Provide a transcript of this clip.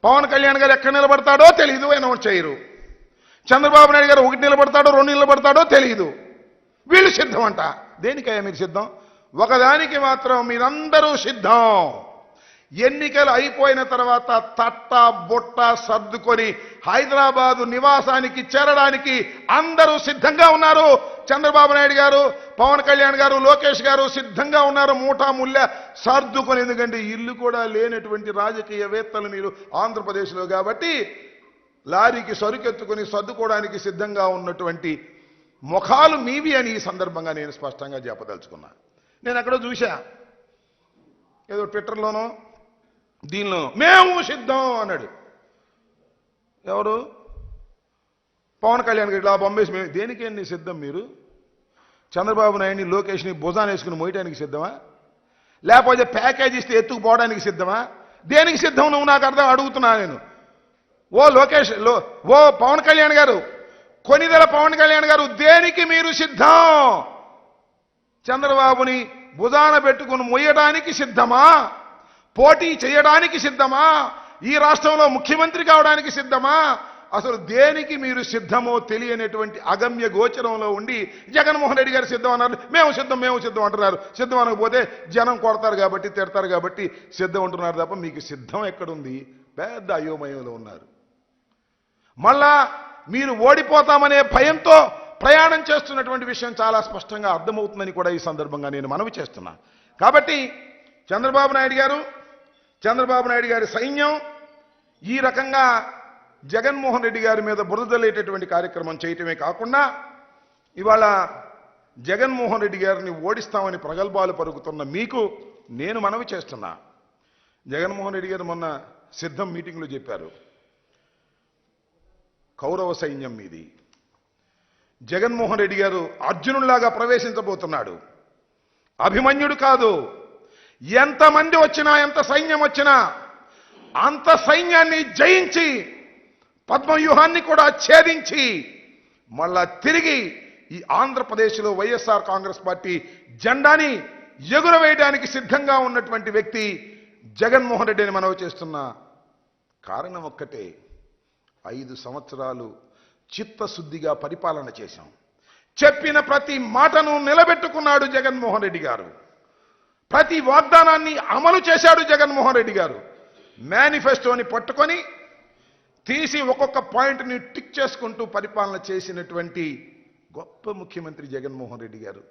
పవన్ కళ్యాణ్ గారు ఎక్కడ నిలబడతాడో తెలియదు, అనౌన్స్ చేయరు. చంద్రబాబు నాయుడు గారు 1 నిలబడతాడో 2 నిలబడతాడో తెలియదు. వీళ్ళు సిద్ధం అంట. దేనికయ్యా మీరు సిద్ధం? ఒకదానికి మాత్రం మీరందరూ సిద్ధం. ఎన్నికలు అయిపోయిన తర్వాత తట్ట బొట్ట సర్దుకొని హైదరాబాదు నివాసానికి చేరడానికి అందరూ సిద్ధంగా ఉన్నారు. చంద్రబాబు నాయుడు గారు, పవన్ కళ్యాణ్ గారు, లోకేష్ గారు సిద్ధంగా ఉన్నారు. మూటా ముళ్ళ సర్దుకొని. ఎందుకంటే ఇల్లు కూడా లేనటువంటి రాజకీయవేత్తలు మీరు ఆంధ్రప్రదేశ్లో కాబట్టి లారీకి సరుకెత్తుకొని సర్దుకోవడానికి సిద్ధంగా ఉన్నటువంటి ముఖాలు మీవి అని ఈ సందర్భంగా నేను స్పష్టంగా చెప్పదలుచుకున్నా. నేను అక్కడ చూశా, ఏదో ట్విట్టర్లోనో దీనిలో మేము సిద్ధం అన్నాడు. ఎవరు? పవన్ కళ్యాణ్ గారు ఇలా బొమ్మేసి మేము దేనికేంటి సిద్ధం? మీరు చంద్రబాబు నాయుడిని లోకేష్ని భుజాన్ని వేసుకుని మోయటానికి సిద్ధమా? లేకపోతే ప్యాకేజ్ ఇస్తే ఎత్తుకుపోవడానికి సిద్ధమా? దేనికి సిద్ధం నువ్వు నాకు అర్థం అడుగుతున్నా నేను. ఓ లోకేష్ ఓ పవన్ కళ్యాణ్ గారు, కొనిదెల పవన్ కళ్యాణ్ గారు, దేనికి మీరు సిద్ధం? చంద్రబాబుని భుజాన పెట్టుకుని మొయ్యడానికి సిద్ధమా? పోటీ చేయడానికి సిద్ధమా? ఈ రాష్ట్రంలో ముఖ్యమంత్రి కావడానికి సిద్ధమా? అసలు దేనికి మీరు సిద్ధమో తెలియనటువంటి అగమ్య గోచరంలో ఉండి జగన్మోహన్ రెడ్డి గారు సిద్ధం అన్నారు. మేము సిద్ధం అంటున్నారు. సిద్ధం అనకపోతే జనం కొడతారు కాబట్టి, తిడతారు కాబట్టి సిద్ధం అంటున్నారు తప్ప మీకు సిద్ధం ఎక్కడుంది? పెద్ద అయోమయంలో ఉన్నారు. మళ్ళా మీరు ఓడిపోతామనే భయంతో ప్రయాణం చేస్తున్నటువంటి విషయం చాలా స్పష్టంగా అర్థమవుతుందని కూడా ఈ సందర్భంగా నేను మనవి చేస్తున్నా. కాబట్టి చంద్రబాబు నాయుడు గారి సైన్యం ఈ రకంగా జగన్మోహన్ రెడ్డి గారి మీద బురదలేటటువంటి కార్యక్రమం చేయటమే కాకుండా ఇవాళ జగన్మోహన్ రెడ్డి గారిని ఓడిస్తామని ప్రగల్భాలు పలుకుతున్న మీకు నేను మనవి చేస్తున్నా. జగన్మోహన్ రెడ్డి గారు మొన్న సిద్ధం మీటింగ్లో చెప్పారు, కౌరవ సైన్యం మీది. జగన్మోహన్ రెడ్డి గారు అర్జునుడిలాగా ప్రవేశించబోతున్నాడు. అభిమన్యుడు కాదు. ఎంతమంది వచ్చినా, ఎంత సైన్యం వచ్చినా అంత సైన్యాన్ని జయించి పద్మవ్యూహాన్ని కూడా ఛేదించి మళ్ళా తిరిగి ఈ ఆంధ్రప్రదేశ్లో వైఎస్ఆర్ కాంగ్రెస్ పార్టీ జెండాని ఎగురవేయడానికి సిద్ధంగా ఉన్నటువంటి వ్యక్తి జగన్మోహన్ రెడ్డి అని మనవి చేస్తున్న కారణం ఒక్కటే, 5 సంవత్సరాలు చిత్తశుద్ధిగా పరిపాలన చేశాం. చెప్పిన ప్రతి మాటను నిలబెట్టుకున్నాడు జగన్మోహన్ రెడ్డి గారు. ప్రతి వాగ్దానాన్ని అమలు చేశాడు జగన్మోహన్ రెడ్డి గారు. మేనిఫెస్టోని పట్టుకొని తీసి ఒక్కొక్క పాయింట్ని టిక్ చేసుకుంటూ పరిపాలన చేసినటువంటి గొప్ప ముఖ్యమంత్రి జగన్మోహన్ రెడ్డి గారు.